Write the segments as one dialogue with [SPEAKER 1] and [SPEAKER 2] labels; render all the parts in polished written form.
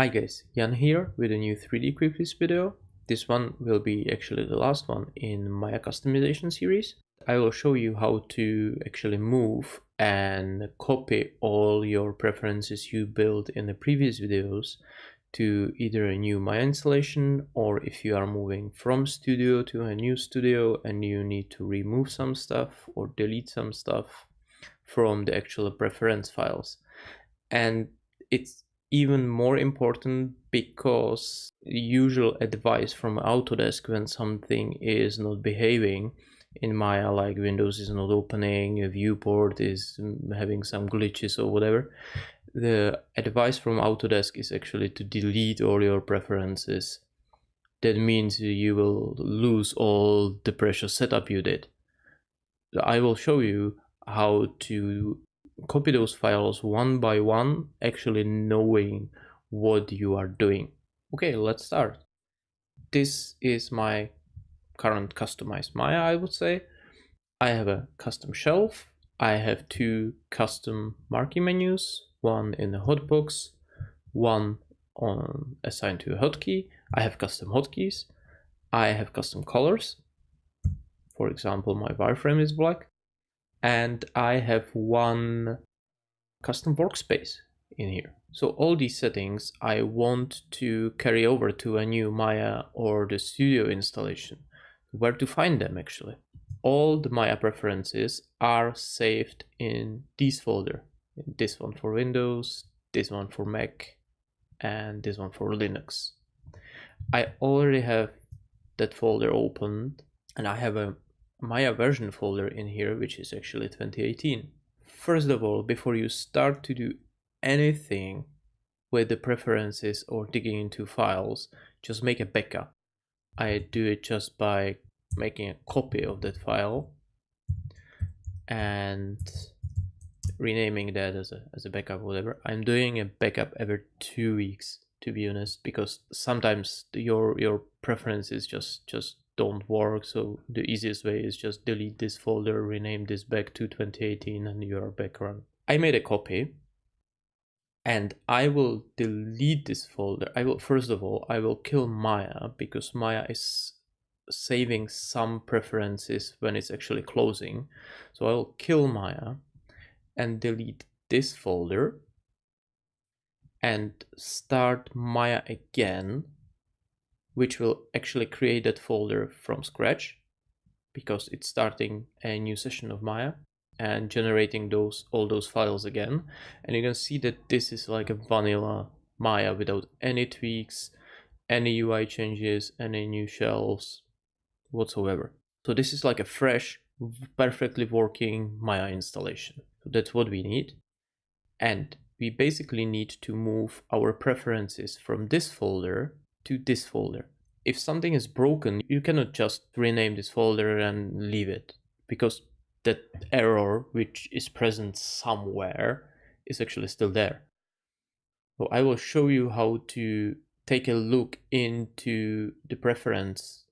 [SPEAKER 1] Hi guys, Jan here with a new 3D quick video. This one will be actually the last one in my customization series. I will show you how to actually move and copy all your preferences you built in the previous videos to either a new Maya installation, or if you are moving from studio to a new studio and you need to remove some stuff or delete some stuff from the actual preference files. And it's even more important because usual advice from Autodesk when something is not behaving in Maya, like Windows is not opening, a viewport is having some glitches or whatever, the advice from Autodesk is actually to delete all your preferences. That means you will lose all the precious setup you did. I will show you how to copy those files one by one, actually knowing what you are doing. Okay, let's start. This is my current customized Maya, I would say. I have a custom shelf. I have two custom marquee menus, one in the hotbox, one assigned to a hotkey. I have custom hotkeys. I have custom colors. For example, my wireframe is black. And I have one custom workspace in here. So all these settings I want to carry over to a new Maya or the Studio installation. Where to find them actually? All the Maya preferences are saved in this folder. This one for Windows, this one for Mac, and this one for Linux. I already have that folder opened, and I have a Maya version folder in here, which is actually 2018. First of all, before you start to do anything with the preferences or digging into files, just make a backup. I do it just by making a copy of that file and renaming that as a backup, whatever. I'm doing a backup every 2 weeks, to be honest, because sometimes your preferences just don't work. So the easiest way is just delete this folder, rename this back to 2018, and you're back on. I made a copy and I will delete this folder. First of all, I will kill Maya, because Maya is saving some preferences when it's actually closing. So I will kill Maya and delete this folder and start Maya again, which will actually create that folder from scratch, because it's starting a new session of Maya and generating all those files again. And you can see that this is like a vanilla Maya without any tweaks, any UI changes, any new shelves whatsoever. So this is like a fresh, perfectly working Maya installation. So that's what we need. And we basically need to move our preferences from this folder to this folder. If something is broken, you cannot just rename this folder and leave it, because that error which is present somewhere is actually still there. So I will show you how to take a look into the preference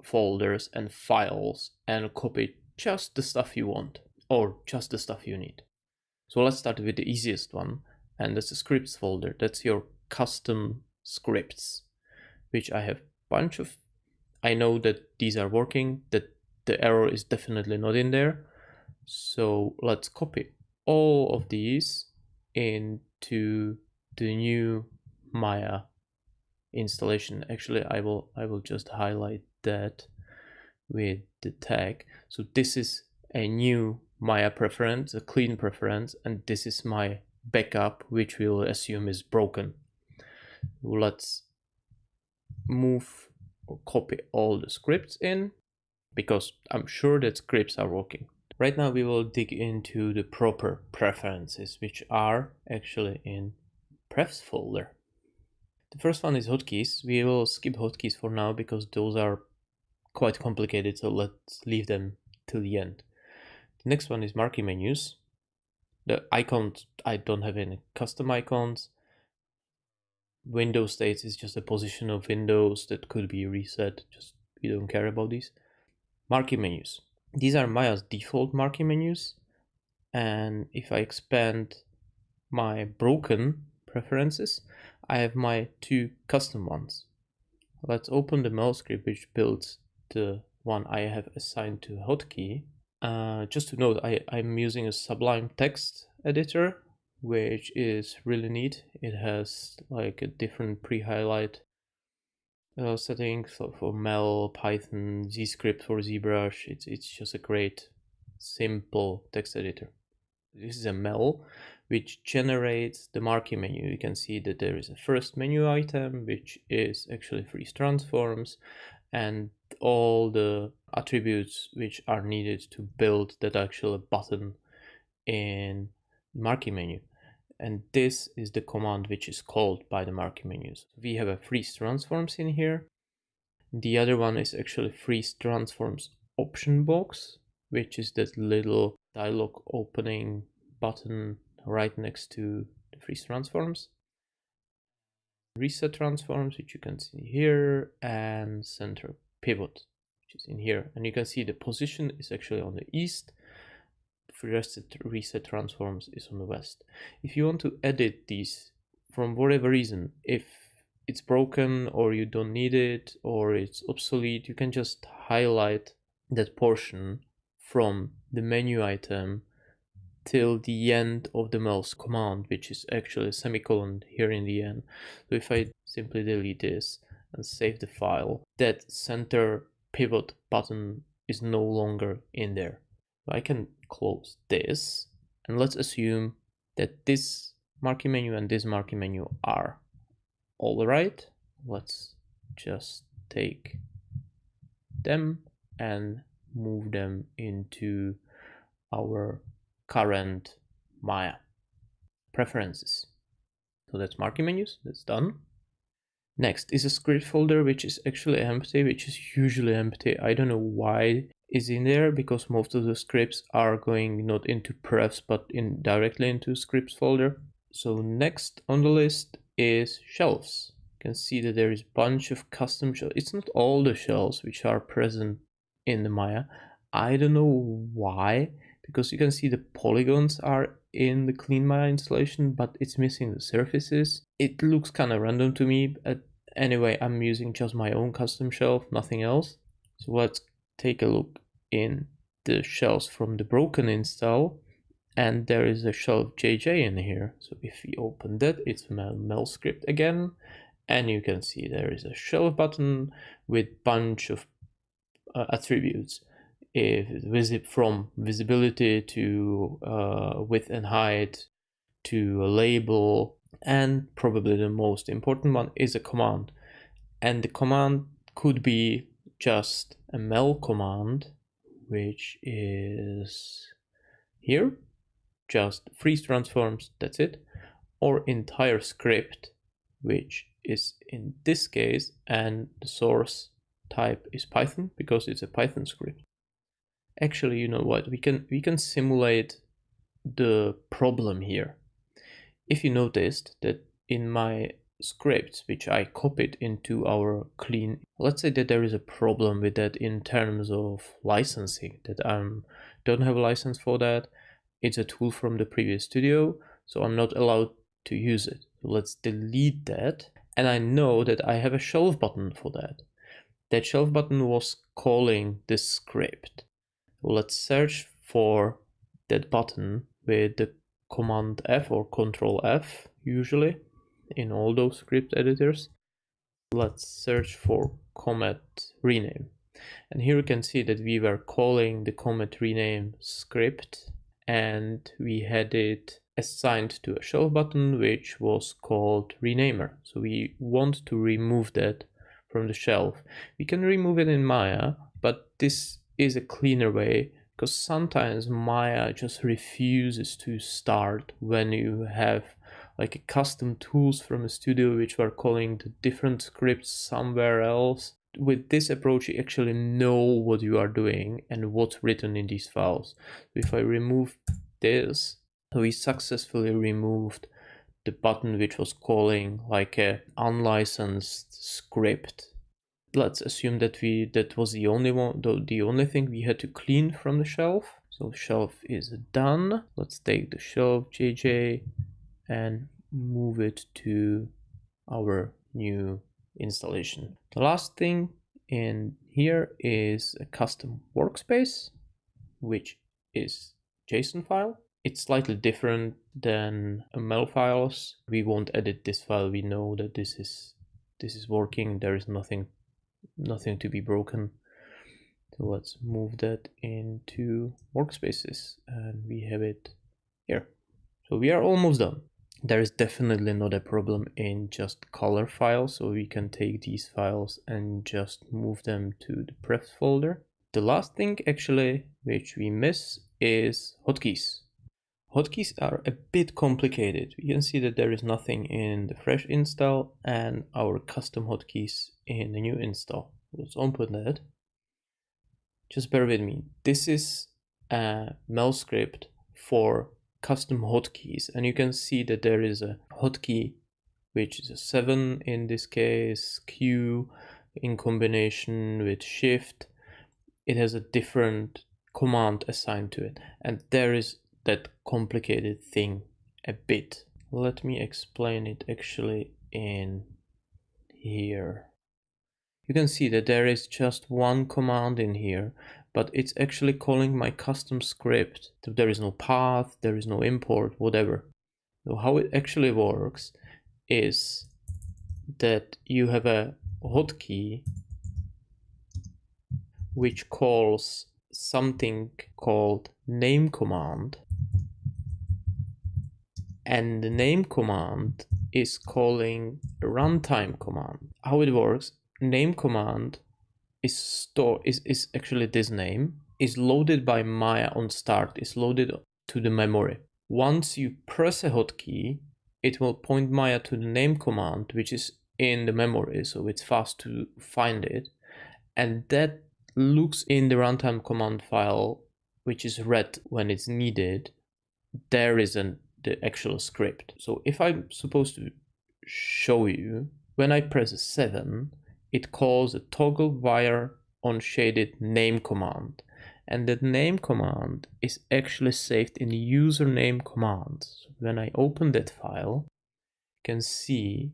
[SPEAKER 1] folders and files and copy just the stuff you want or just the stuff you need. So let's start with the easiest one, and that's the scripts folder. That's your custom scripts, which I have a bunch of. I know that these are working, that the error is definitely not in there. So let's copy all of these into the new Maya installation. Actually, I will just highlight that with the tag. So this is a new Maya preference, a clean preference, and this is my backup, which we'll assume is broken. Let's move or copy all the scripts in, because I'm sure that scripts are working. Right now we will dig into the proper preferences, which are actually in prefs folder. The first one is hotkeys. We will skip hotkeys for now because those are quite complicated, so let's leave them till the end. The next one is marquee menus. The icons, I don't have any custom icons. Windows states is just a position of Windows that could be reset. Just, we don't care about these. Marquee menus. These are Maya's default marquee menus. And if I expand my broken preferences, I have my two custom ones. Let's open the mail script which builds the one I have assigned to hotkey. Just to note, I'm using a Sublime text editor, which is really neat. It has like a different pre-highlight settings for Mel, Python, ZScript for ZBrush. It's just a great, simple text editor. This is a Mel which generates the marquee menu. You can see that there is a first menu item, which is actually freeze transforms, and all the attributes which are needed to build that actual button in marquee menu. And this is the command which is called by the marquee menus. We have a freeze transforms in here. The other one is actually freeze transforms option box, which is that little dialog opening button right next to the freeze transforms. Reset transforms, which you can see here, and center pivot, which is in here. And you can see the position is actually on the east. Reset transforms is on the west. If you want to edit these from whatever reason, if it's broken or you don't need it or it's obsolete, you can just highlight that portion from the menu item till the end of the mouse command, which is actually a semicolon here in the end. So if I simply delete this and save the file, that center pivot button is no longer in there. So I can close this, and let's assume that this marquee menu and this marquee menu are all right. Let's just take them and move them into our current Maya preferences. So that's marquee menus, that's done. Next is a script folder which is actually empty, which is usually empty. I don't know why is in there, because most of the scripts are going not into prefs but directly into scripts folder. So next on the list is shelves. You can see that there is a bunch of custom shelves. It's not all the shelves which are present in the Maya. I don't know why, because you can see the polygons are in the clean Maya installation, but it's missing the surfaces. It looks kind of random to me, but anyway, I'm using just my own custom shelf, nothing else. So let's take a look in the shelves from the broken install, and there is a shelf JJ in here. So if we open that, it's Mel script again, and you can see there is a shelf button with bunch of attributes. From visibility to width and height to a label, and probably the most important one is a command. And the command could be just a mel command, which is here, just freeze transforms, that's it, or entire script, which is in this case, and the source type is Python because it's a Python script. Actually, you know what, we can simulate the problem here. If you noticed that in my scripts, which I copied into our clean, let's say that there is a problem with that in terms of licensing, that I don't have a license for that. It's a tool from the previous studio, so I'm not allowed to use it. So let's delete that. And I know that I have a shelf button for that. That shelf button was calling this script. So let's search for that button with the Command F or Control F, usually in all those script editors. Let's search for comet rename. And here you can see that we were calling the comet rename script, and we had it assigned to a shelf button which was called renamer. So we want to remove that from the shelf. We can remove it in Maya, but this is a cleaner way, because sometimes Maya just refuses to start when you have like a custom tools from a studio which are calling the different scripts somewhere else. With this approach, you actually know what you are doing and what's written in these files. If I remove this, we successfully removed the button which was calling like a unlicensed script. Let's assume that that was the only thing we had to clean from the shelf. So shelf is done. Let's take the shelf JJ and move it to our new installation. The last thing in here is a custom workspace, which is JSON file. It's slightly different than ML files. We won't edit this file. We know that this is working. There is nothing to be broken. So let's move that into workspaces, and we have it here. So we are almost done. There is definitely not a problem in just color files, so we can take these files and just move them to the prefs folder. The last thing actually which we miss is hotkeys. Hotkeys are a bit complicated. You can see that there is nothing in the fresh install and our custom hotkeys in the new install. Let's open that. Just bear with me. This is a Mel script for custom hotkeys, and you can see that there is a hotkey which is a 7 in this case, Q in combination with Shift. It has a different command assigned to it, and there is that complicated thing a bit. Let me explain it actually in here. You can see that there is just one command in here, but it's actually calling my custom script. So there is no path, there is no import, whatever. So how it actually works is that you have a hotkey which calls something called name command, and the name command is calling a runtime command. How it works, name command is actually this name, is loaded by Maya on start, is loaded to the memory. Once you press a hotkey, it will point Maya to the name command, which is in the memory, so it's fast to find it, and that looks in the runtime command file, which is read when it's needed. There is the actual script. So if I'm supposed to show you, when I press a 7, it calls a toggle wire on shaded name command, and that name command is actually saved in the username command. So when I open that file, you can see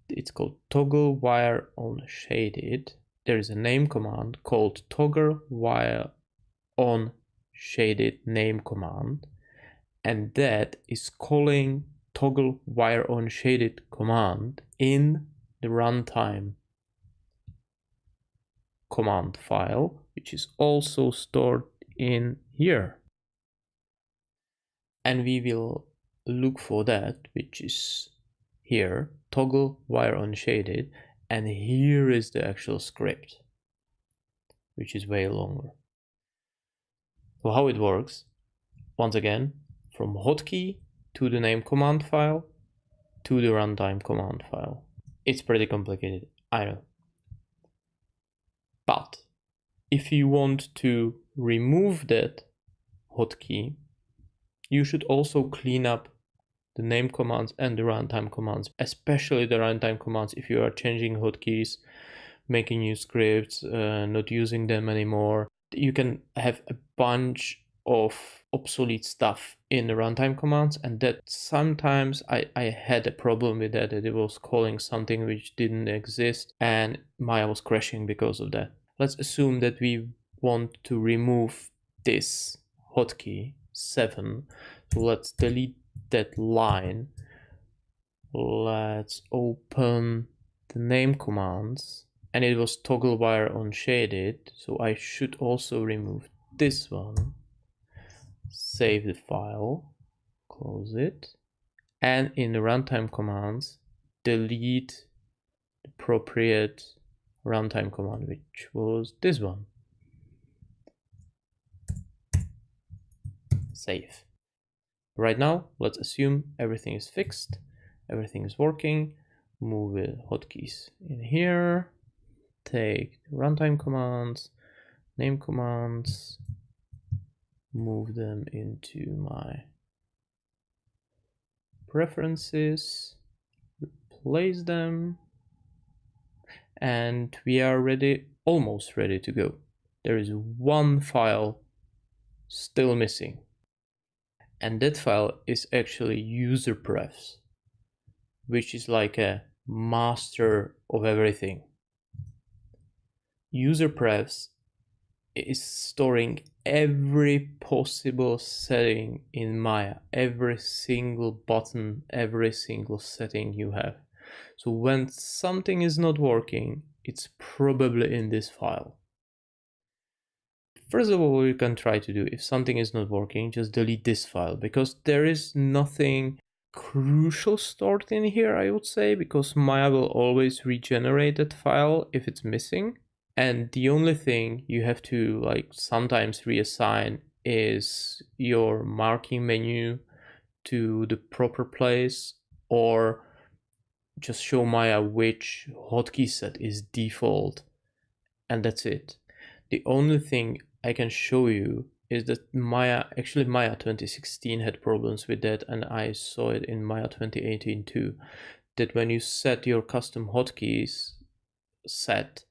[SPEAKER 1] it's called toggle wire on shaded. There is a name command called toggle wire on shaded name command, and that is calling toggle wire on shaded command in the runtime command file, which is also stored in here. And we will look for that, which is here, toggle wire on shaded, and here is the actual script, which is way longer. So how it works, once again, from hotkey to the name command file to the runtime command file. It's pretty complicated, I know. But if you want to remove that hotkey, you should also clean up the name commands and the runtime commands, especially the runtime commands if you are changing hotkeys, making new scripts, not using them anymore. You can have a bunch of obsolete stuff in the runtime commands, and that sometimes I had a problem with that it was calling something which didn't exist, and Maya was crashing because of that. Let's assume that we want to remove this hotkey 7, so let's delete that line. Let's open the name commands, and it was toggle wire on shaded, so I should also remove this one. Save the file, close it, and in the runtime commands, delete the appropriate runtime command, which was this one. Save. Right now, let's assume everything is fixed, everything is working. Move the hotkeys in here, take the runtime commands, name commands, move them into my preferences, replace them, and we are ready, almost ready to go. There is one file still missing, and that file is actually user prefs. which is like a master of everything. User prefs is storing every possible setting in Maya, every single button, every single setting you have. So when something is not working, it's probably in this file. First of all, what you can try to do, if something is not working, just delete this file, because there is nothing crucial stored in here, I would say, because Maya will always regenerate that file if it's missing. And the only thing you have to like sometimes reassign is your marking menu to the proper place, or just show Maya which hotkey set is default, and that's it. The only thing I can show you is that Maya 2016 had problems with that, and I saw it in Maya 2018 too, that when you set your custom hotkeys set,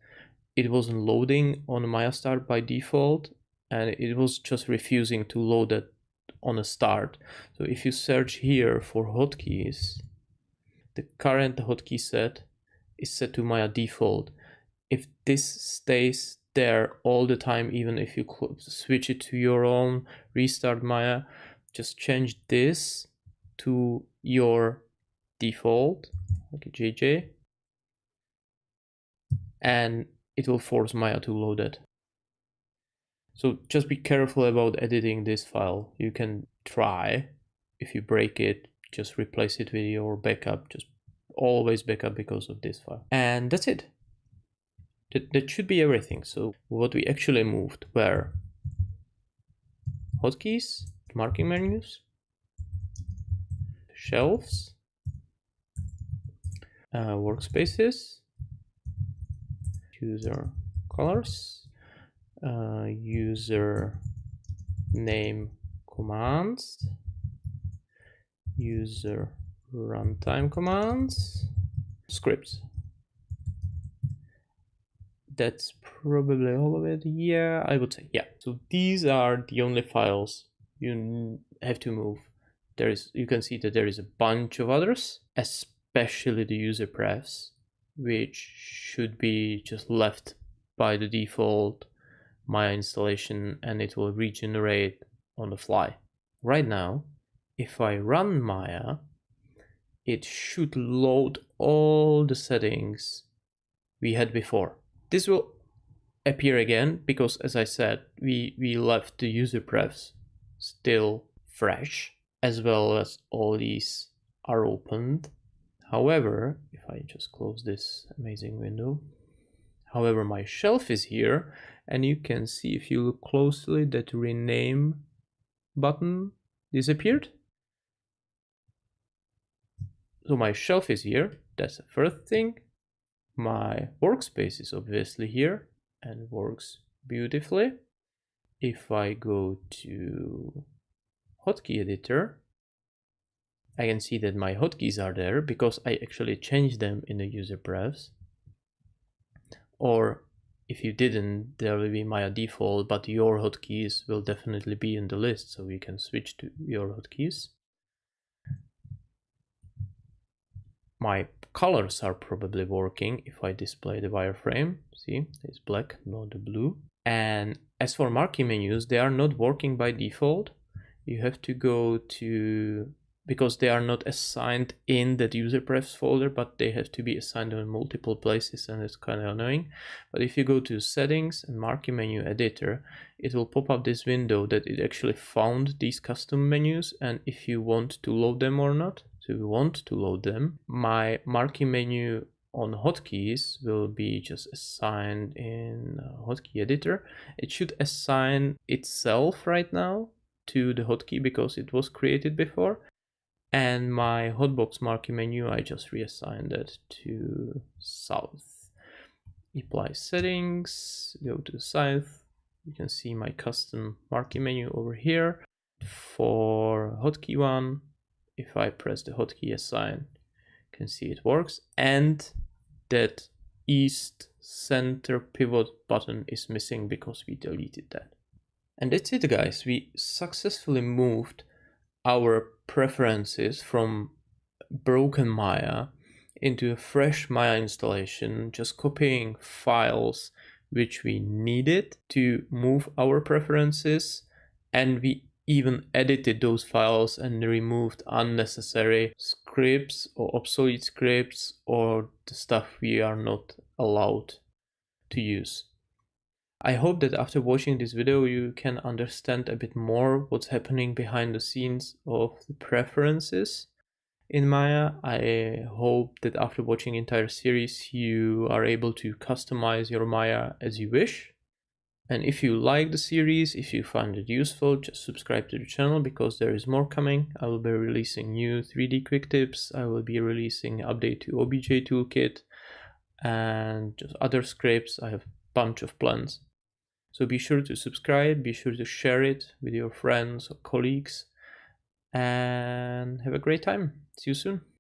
[SPEAKER 1] it wasn't loading on Maya Start by default, and it was just refusing to load it on a start. So if you search here for hotkeys, the current hotkey set is set to Maya default. If this stays there all the time, even if you switch it to your own, restart Maya, just change this to your default, like a JJ, and it will force Maya to load it. So just be careful about editing this file. You can try. If you break it, just replace it with your backup. Just always backup because of this file. And that's it. That should be everything. So what we actually moved were hotkeys, marking menus, shelves, workspaces, user colors, user name commands, user runtime commands, scripts. That's probably all of it. Yeah, I would say, yeah. So these are the only files you have to move. You can see that there is a bunch of others, especially the user prefs, which should be just left by the default Maya installation, and it will regenerate on the fly. Right now, if I run Maya, it should load all the settings we had before. This will appear again because, as I said, we left the user prefs still fresh, as well as all these are opened. However, if I just close this amazing window, however, my shelf is here, and you can see if you look closely that rename button disappeared. So my shelf is here, that's the first thing. My workspace is obviously here and works beautifully. If I go to hotkey editor, I can see that my hotkeys are there because I actually changed them in the user prefs. Or if you didn't, there will be Maya default, but your hotkeys will definitely be in the list, so we can switch to your hotkeys. My colors are probably working if I display the wireframe. See, it's black, not the blue. And as for marquee menus, they are not working by default. You have to go to, because they are not assigned in that user prefs folder, but they have to be assigned in multiple places, and it's kind of annoying. But if you go to settings and marquee menu editor, it will pop up this window that it actually found these custom menus, and if you want to load them or not. So if you want to load them, my marquee menu on hotkeys will be just assigned in hotkey editor. It should assign itself right now to the hotkey because it was created before. And my hotbox marquee menu, I just reassigned it to south. Apply settings, go to south. You can see my custom marquee menu over here. For hotkey one, if I press the hotkey assign, you can see it works. And that east center pivot button is missing because we deleted that. And that's it, guys. We successfully moved our preferences from broken Maya into a fresh Maya installation, just copying files which we needed to move our preferences, and we even edited those files and removed unnecessary scripts or obsolete scripts or the stuff we are not allowed to use. I hope that after watching this video you can understand a bit more what's happening behind the scenes of the preferences in Maya. I hope that after watching the entire series you are able to customize your Maya as you wish. And if you like the series, if you find it useful, just subscribe to the channel because there is more coming. I will be releasing new 3D quick tips. I will be releasing an update to OBJ toolkit and just other scripts. I have a bunch of plans. So be sure to subscribe, be sure to share it with your friends or colleagues, and have a great time. See you soon.